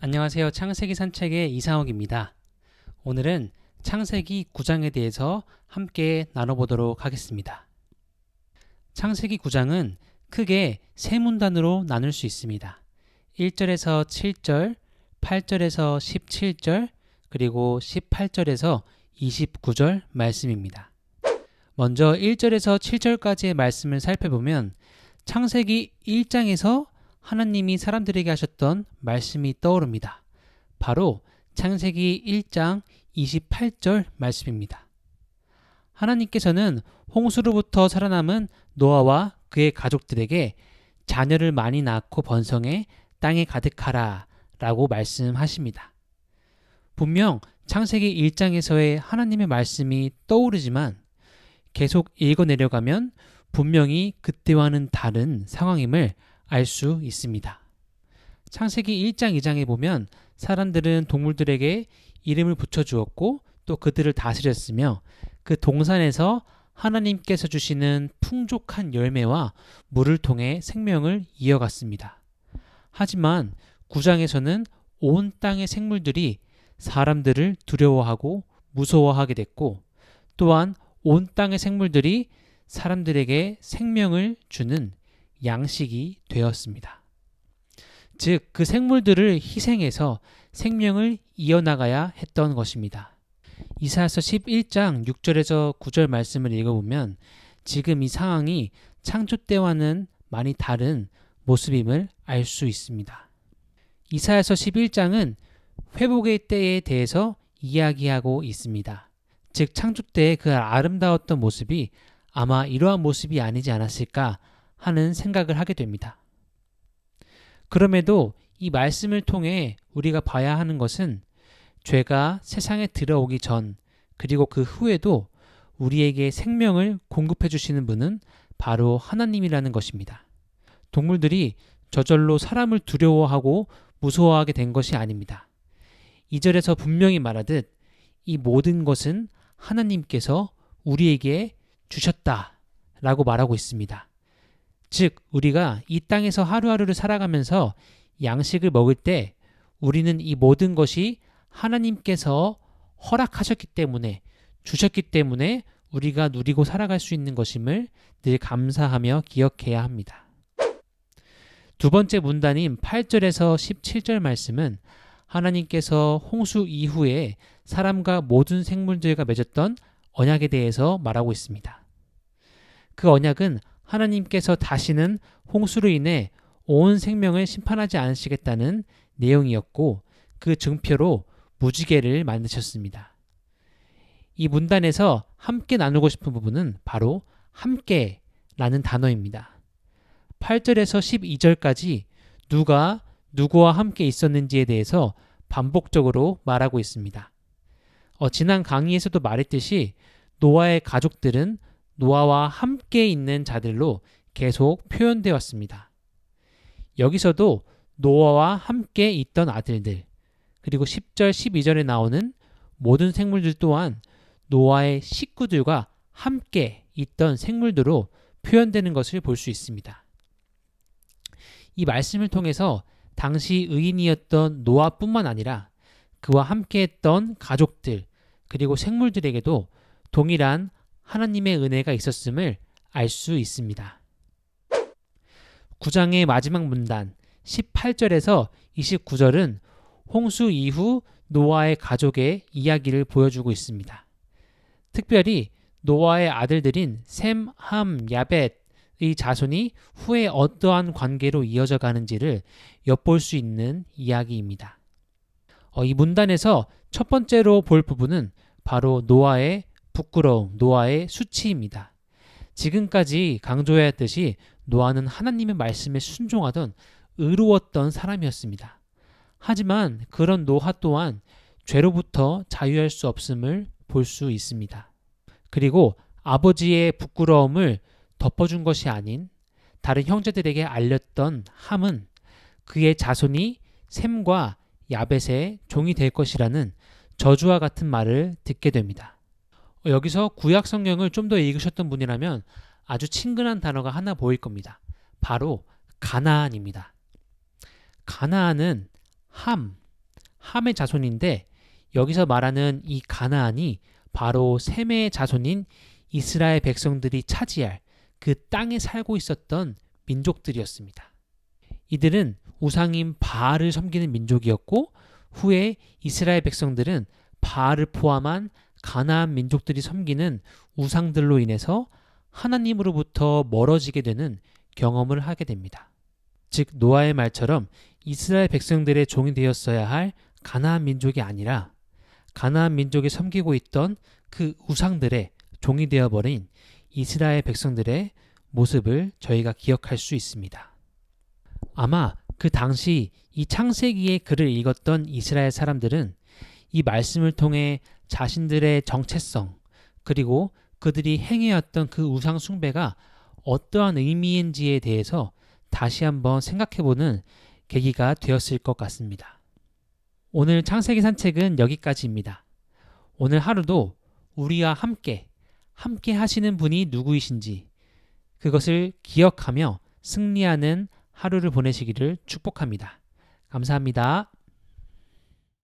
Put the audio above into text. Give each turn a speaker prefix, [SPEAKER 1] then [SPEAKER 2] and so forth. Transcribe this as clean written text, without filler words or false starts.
[SPEAKER 1] 안녕하세요. 창세기 산책의 이상욱입니다. 오늘은 창세기 9장에 대해서 함께 나눠보도록 하겠습니다. 창세기 9장은 크게 세 문단으로 나눌 수 있습니다. 1절에서 7절, 8절에서 17절, 그리고 18절에서 29절 말씀입니다. 먼저 1절에서 7절까지의 말씀을 살펴보면 창세기 1장에서 하나님이 사람들에게 하셨던 말씀이 떠오릅니다. 바로 창세기 1장 28절 말씀입니다. 하나님께서는 홍수로부터 살아남은 노아와 그의 가족들에게 자녀를 많이 낳고 번성해 땅에 가득하라 라고 말씀하십니다. 분명 창세기 1장에서의 하나님의 말씀이 떠오르지만 계속 읽어 내려가면 분명히 그때와는 다른 상황임을 알 수 있습니다. 창세기 1장 2장에 보면 사람들은 동물들에게 이름을 붙여주었고 또 그들을 다스렸으며 그 동산에서 하나님께서 주시는 풍족한 열매와 물을 통해 생명을 이어갔습니다. 하지만 9장에서는 온 땅의 생물들이 사람들을 두려워하고 무서워하게 됐고 또한 온 땅의 생물들이 사람들에게 생명을 주는 양식이 되었습니다. 즉, 그 생물들을 희생해서 생명을 이어나가야 했던 것입니다. 이사야서 11장 6절에서 9절 말씀을 읽어보면 지금 이 상황이 창조 때와는 많이 다른 모습임을 알 수 있습니다. 이사야서 11장은 회복의 때에 대해서 이야기하고 있습니다. 즉, 창조 때의 그 아름다웠던 모습이 아마 이러한 모습이 아니지 않았을까 하는 생각을 하게 됩니다. 그럼에도 이 말씀을 통해 우리가 봐야 하는 것은 죄가 세상에 들어오기 전 그리고 그 후에도 우리에게 생명을 공급해 주시는 분은 바로 하나님이라는 것입니다. 동물들이 저절로 사람을 두려워하고 무서워하게 된 것이 아닙니다. 2절에서 분명히 말하듯 이 모든 것은 하나님께서 우리에게 주셨다라고 말하고 있습니다. 즉, 우리가 이 땅에서 하루하루를 살아가면서 양식을 먹을 때 우리는 이 모든 것이 하나님께서 허락하셨기 때문에 주셨기 때문에 우리가 누리고 살아갈 수 있는 것임을 늘 감사하며 기억해야 합니다. 두 번째 문단인 8절에서 17절 말씀은 하나님께서 홍수 이후에 사람과 모든 생물들과 맺었던 언약에 대해서 말하고 있습니다. 그 언약은 하나님께서 다시는 홍수로 인해 온 생명을 심판하지 않으시겠다는 내용이었고 그 증표로 무지개를 만드셨습니다. 이 문단에서 함께 나누고 싶은 부분은 바로 함께라는 단어입니다. 8절에서 12절까지 누가 누구와 함께 있었는지에 대해서 반복적으로 말하고 있습니다. 지난 강의에서도 말했듯이 노아의 가족들은 노아와 함께 있는 자들로 계속 표현되어 왔습니다. 여기서도 노아와 함께 있던 아들들, 그리고 10절, 12절에 나오는 모든 생물들 또한 노아의 식구들과 함께 있던 생물들로 표현되는 것을 볼 수 있습니다. 이 말씀을 통해서 당시 의인이었던 노아뿐만 아니라 그와 함께 했던 가족들, 그리고 생물들에게도 동일한 하나님의 은혜가 있었음을 알 수 있습니다. 9장의 마지막 문단 18절에서 29절은 홍수 이후 노아의 가족의 이야기를 보여주고 있습니다. 특별히 노아의 아들들인 셈, 함, 야벳의 자손이 후에 어떠한 관계로 이어져 가는지를 엿볼 수 있는 이야기입니다. 이 문단에서 첫 번째로 볼 부분은 바로 노아의 부끄러움, 노아의 수치입니다. 지금까지 강조해왔듯이 노아는 하나님의 말씀에 순종하던 의로웠던 사람이었습니다. 하지만 그런 노아 또한 죄로부터 자유할 수 없음을 볼 수 있습니다. 그리고 아버지의 부끄러움을 덮어준 것이 아닌 다른 형제들에게 알렸던 함은 그의 자손이 셈과 야벳의 종이 될 것이라는 저주와 같은 말을 듣게 됩니다. 여기서 구약 성경을 좀 더 읽으셨던 분이라면 아주 친근한 단어가 하나 보일 겁니다. 바로 가나안입니다. 가나안은 함, 함의 자손인데 여기서 말하는 이 가나안이 바로 셈의 자손인 이스라엘 백성들이 차지할 그 땅에 살고 있었던 민족들이었습니다. 이들은 우상인 바알을 섬기는 민족이었고 후에 이스라엘 백성들은 바알을 포함한 가나안 민족들이 섬기는 우상들로 인해서 하나님으로부터 멀어지게 되는 경험을 하게 됩니다. 즉 노아의 말처럼 이스라엘 백성들의 종이 되었어야 할 가나안 민족이 아니라 가나안 민족이 섬기고 있던 그 우상들의 종이 되어버린 이스라엘 백성들의 모습을 저희가 기억할 수 있습니다. 아마 그 당시 이 창세기의 글을 읽었던 이스라엘 사람들은 이 말씀을 통해 자신들의 정체성 그리고 그들이 행해왔던 그 우상 숭배가 어떠한 의미인지에 대해서 다시 한번 생각해보는 계기가 되었을 것 같습니다. 오늘 창세기 산책은 여기까지입니다. 오늘 하루도 우리와 함께 하시는 분이 누구이신지 그것을 기억하며 승리하는 하루를 보내시기를 축복합니다. 감사합니다.